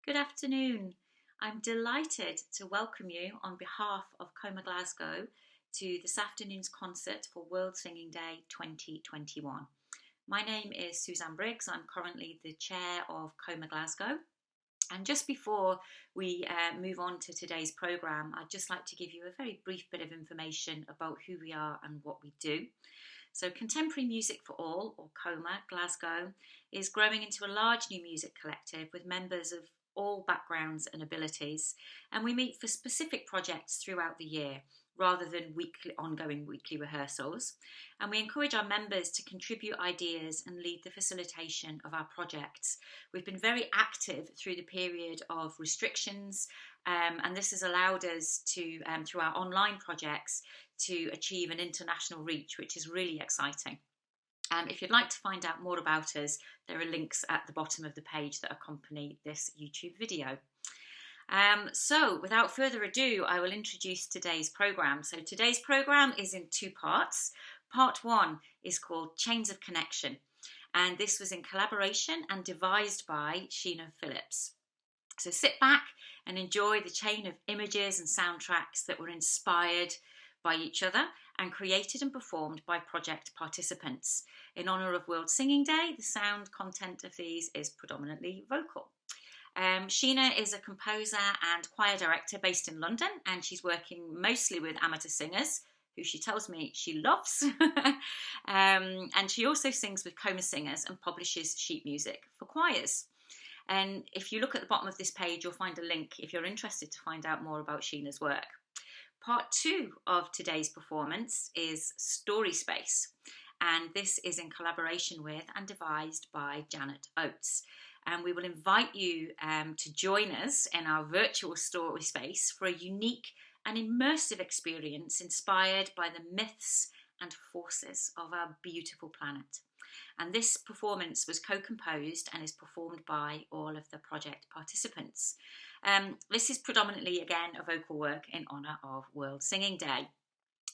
Good afternoon. I'm delighted to welcome you on behalf of CoMA Glasgow to this afternoon's concert for World Singing Day 2021. My name is Suzanne Briggs. I'm currently the chair of CoMA Glasgow. And just before we move on to today's programme, I'd just like to give you a very brief bit of information about who we are and what we do. So Contemporary Music for All, or CoMA Glasgow, is growing into a large new music collective with members of all backgrounds and abilities, and we meet for specific projects throughout the year rather than ongoing weekly rehearsals, and we encourage our members to contribute ideas and lead the facilitation of our projects. We've been very active through the period of restrictions, and this has allowed us to, through our online projects, to achieve an international reach, which is really exciting. If you'd like to find out more about us, there are links at the bottom of the page that accompany this YouTube video. So without further ado, I will introduce today's programme. So today's programme is in two parts. Part one is called Chains of Connection, and this was in collaboration and devised by Sheena Phillips. So sit back and enjoy the chain of images and soundtracks that were inspired by each other and created and performed by project participants. In honour of World Singing Day, the sound content of these is predominantly vocal. Sheena is a composer and choir director based in London, and she's working mostly with amateur singers, who she tells me she loves. And she also sings with CoMA singers and publishes sheet music for choirs. And if you look at the bottom of this page, you'll find a link if you're interested to find out more about Sheena's work. Part two of today's performance is StorySpace, and this is in collaboration with and devised by Janet Oates. And we will invite you to join us in our virtual StorySpace for a unique and immersive experience inspired by the myths and forces of our beautiful planet. And this performance was co-composed and is performed by all of the project participants. This is predominantly, again, a vocal work in honour of World Singing Day.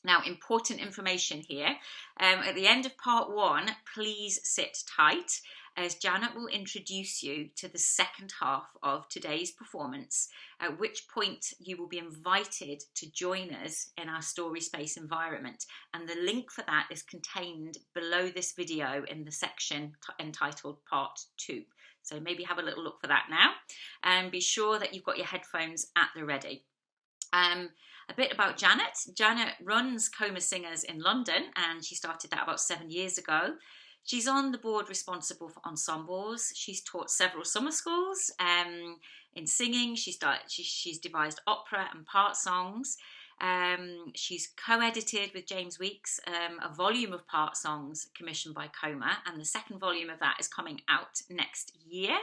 Now, important information here. At the end of part one, please sit tight, as Janet will introduce you to the second half of today's performance, at which point you will be invited to join us in our StorySpace environment. And the link for that is contained below this video in the section entitled Part 2. So maybe have a little look for that now, and be sure that you've got your headphones at the ready. A bit about Janet. Janet runs CoMA Singers in London, and she started that about 7 years ago. She's on the board responsible for ensembles. She's taught several summer schools in singing. She's devised opera and part songs. She's co-edited with James Weeks a volume of part songs commissioned by CoMA, and the second volume of that is coming out next year.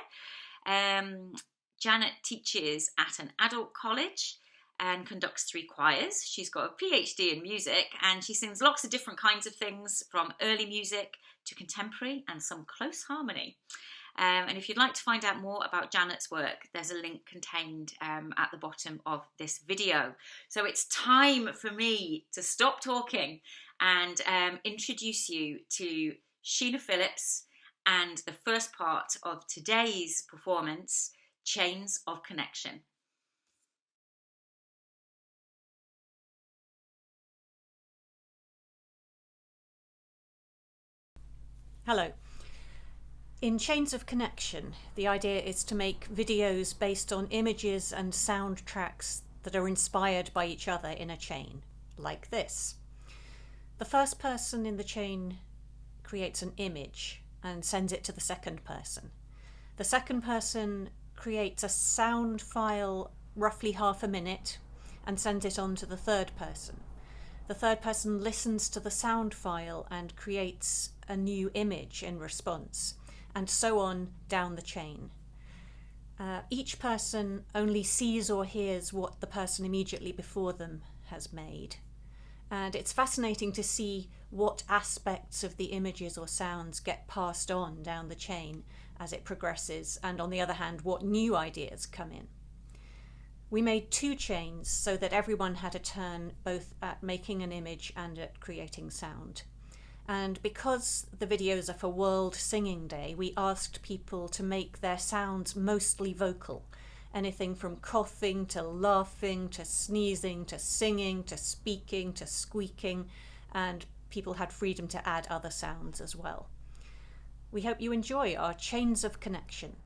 Janet teaches at an adult college and conducts 3 choirs. She's got a PhD in music, and she sings lots of different kinds of things, from early music to contemporary and some close harmony. And if you'd like to find out more about Janet's work, there's a link contained at the bottom of this video. So it's time for me to stop talking and introduce you to Sheena Phillips and the first part of today's performance, Chains of Connection. Hello. In Chains of Connection, the idea is to make videos based on images and soundtracks that are inspired by each other in a chain, like this. The first person in the chain creates an image and sends it to the second person. The second person creates a sound file, roughly half a minute, and sends it on to the third person. The third person listens to the sound file and creates a new image in response, and so on down the chain. Each person only sees or hears what the person immediately before them has made. And it's fascinating to see what aspects of the images or sounds get passed on down the chain as it progresses, and on the other hand, what new ideas come in. We made 2 chains so that everyone had a turn both at making an image and at creating sound. And because the videos are for World Singing Day, we asked people to make their sounds mostly vocal, anything from coughing to laughing to sneezing to singing to speaking to squeaking, and people had freedom to add other sounds as well. We hope you enjoy our Chains of Connection.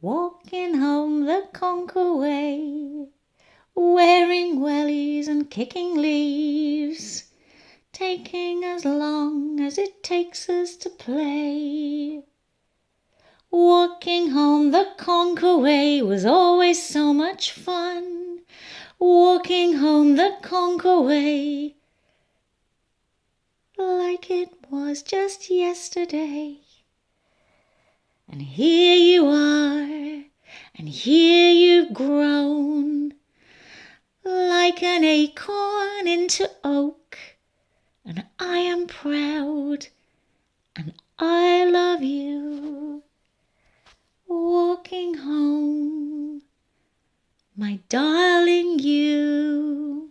Walking home the Conquer way, wearing wellies and kicking leaves, taking as long as it takes us to play. Walking home the Conquer way was always so much fun. Walking home the Conquer way, like it was just yesterday. And here you are, and here you've grown, like an acorn into oak, and I am proud, and I love you. Walking home, my darling you.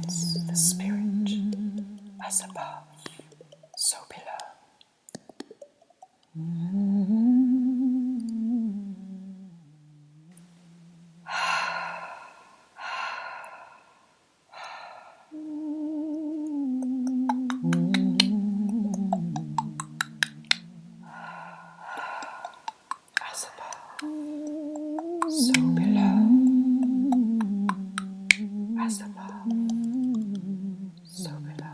represents the spirit, as above, so below. As above, so below. As above, so below.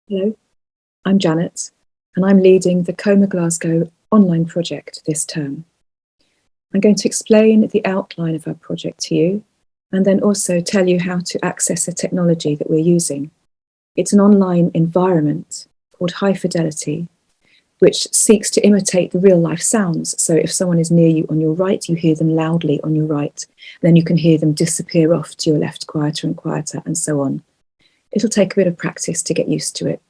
Hello, I'm Janet, and I'm leading the CoMA Glasgow online project this term. I'm going to explain the outline of our project to you, and then also tell you how to access the technology that we're using. It's an online environment called High Fidelity, which seeks to imitate the real-life sounds. So if someone is near you on your right, you hear them loudly on your right, then you can hear them disappear off to your left quieter and quieter, and so on. It'll take a bit of practice to get used to it.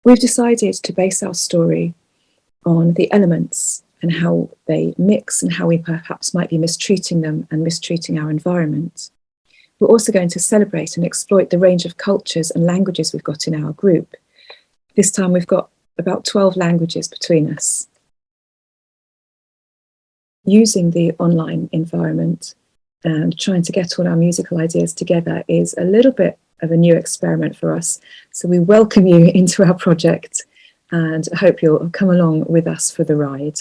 We've decided to base our story on the elements and how they mix and how we perhaps might be mistreating them and mistreating our environment. We're also going to celebrate and exploit the range of cultures and languages we've got in our group. This time we've got about 12 languages between us. Using the online environment and trying to get all our musical ideas together is a little bit of a new experiment for us. So we welcome you into our project and hope you'll come along with us for the ride.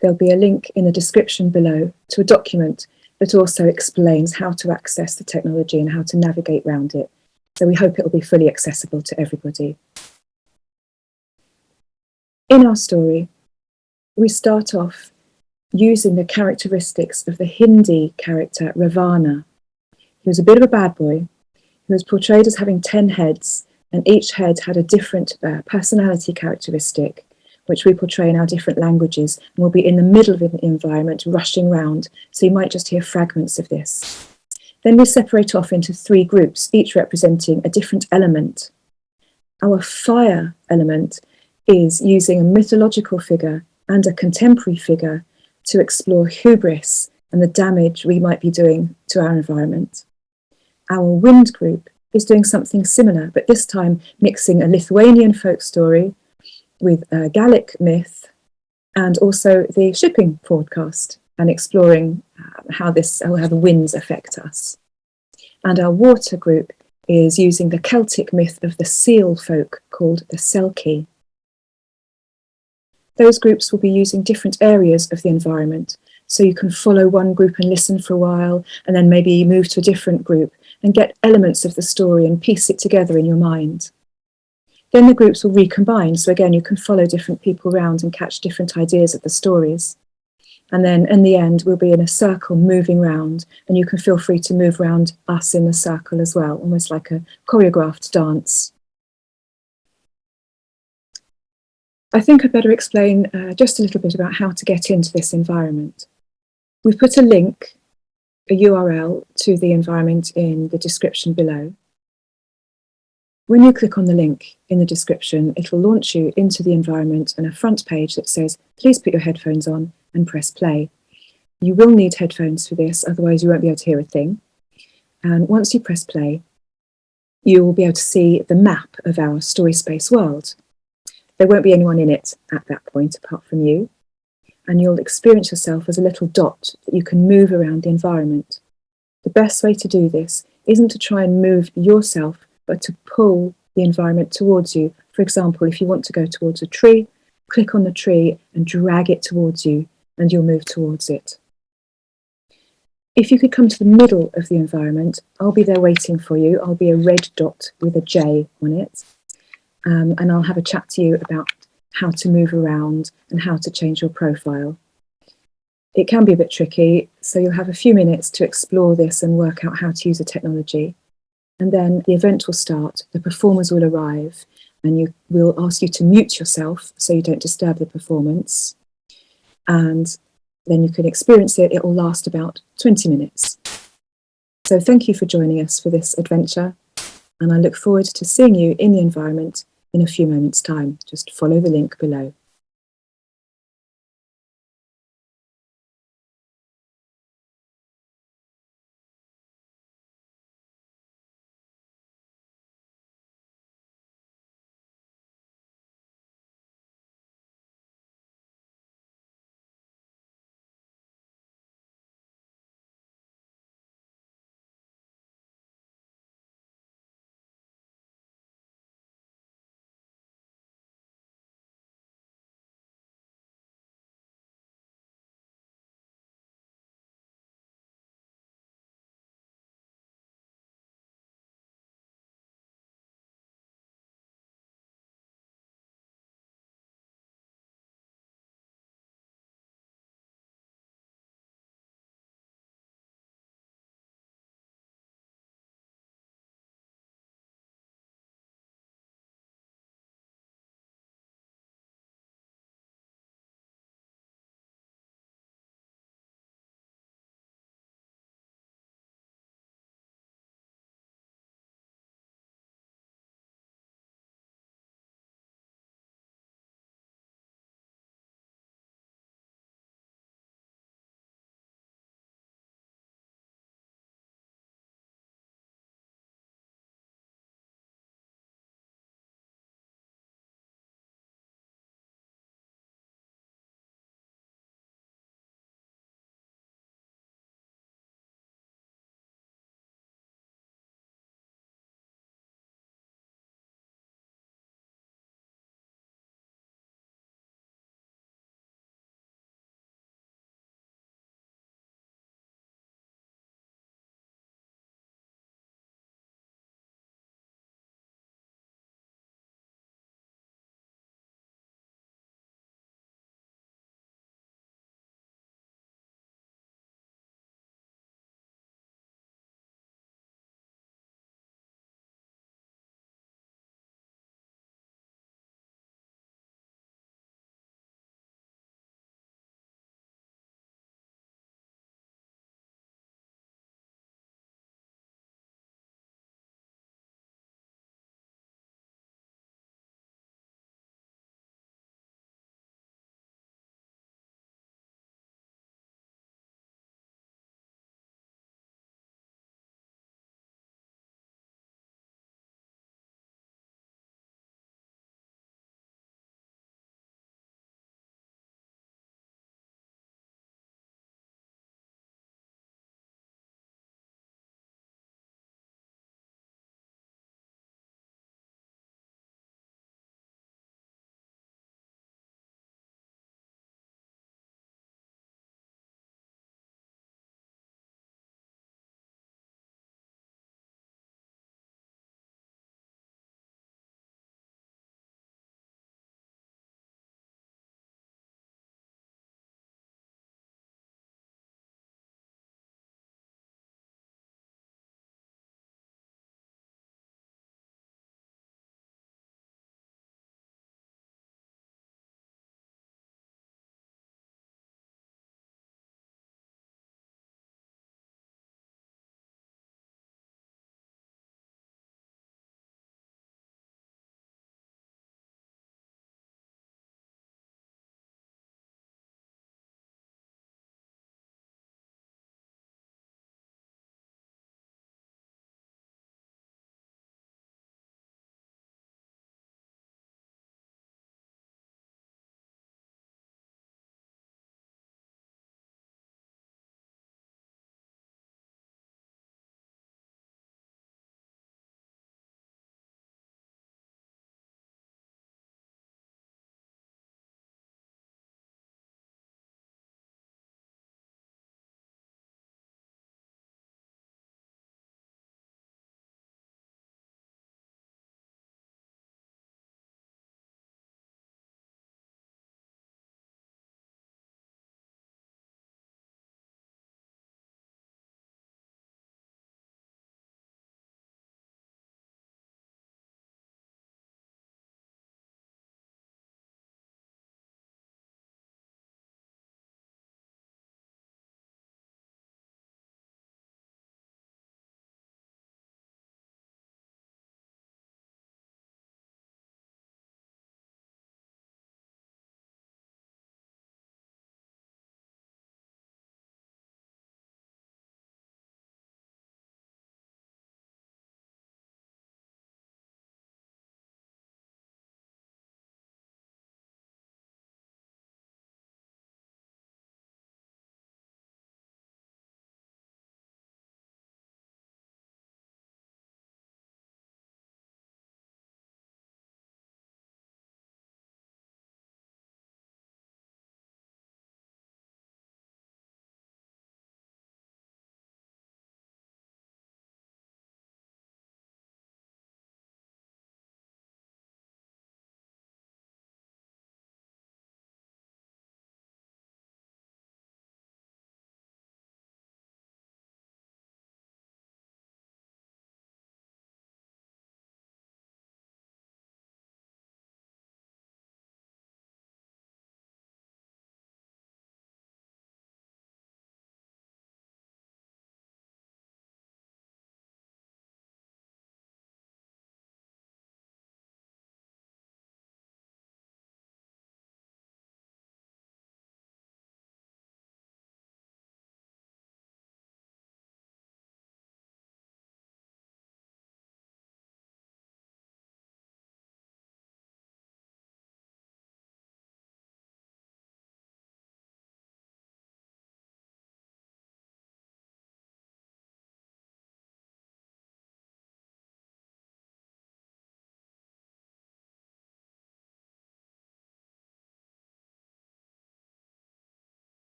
There'll be a link in the description below to a document that also explains how to access the technology and how to navigate around it. So we hope it'll be fully accessible to everybody. In our story, we start off using the characteristics of the Hindi character Ravana. He was a bit of a bad boy. He was portrayed as having 10 heads, and each head had a different personality characteristic, which we portray in our different languages, and we'll be in the middle of the environment, rushing round, so you might just hear fragments of this. Then we separate off into 3 groups, each representing a different element. Our fire element is using a mythological figure and a contemporary figure to explore hubris and the damage we might be doing to our environment. Our wind group is doing something similar, but this time mixing a Lithuanian folk story with a Gallic myth and also the shipping podcast and exploring how the winds affect us. And our water group is using the Celtic myth of the seal folk called the Selkie. Those groups will be using different areas of the environment. So you can follow one group and listen for a while, and then maybe move to a different group and get elements of the story and piece it together in your mind. Then the groups will recombine. So again, you can follow different people around and catch different ideas of the stories. And then in the end, we'll be in a circle moving round, and you can feel free to move around us in the circle as well, almost like a choreographed dance. I think I'd better explain just a little bit about how to get into this environment. We've put a link, a URL to the environment in the description below. When you click on the link in the description, it will launch you into the environment and a front page that says, please put your headphones on and press play. You will need headphones for this, otherwise you won't be able to hear a thing. And once you press play, you will be able to see the map of our StorySpace world. There won't be anyone in it at that point apart from you, and you'll experience yourself as a little dot that you can move around the environment. The best way to do this isn't to try and move yourself, but to pull the environment towards you. For example, if you want to go towards a tree, click on the tree and drag it towards you, and you'll move towards it. If you could come to the middle of the environment, I'll be there waiting for you. I'll be a red dot with a J on it. And I'll have a chat to you about how to move around and how to change your profile. It can be a bit tricky, so you'll have a few minutes to explore this and work out how to use the technology. And then the event will start, the performers will arrive, and we'll ask you to mute yourself so you don't disturb the performance. And then you can experience it. It will last about 20 minutes. So thank you for joining us for this adventure, and I look forward to seeing you in the environment in a few moments' time. Just follow the link below.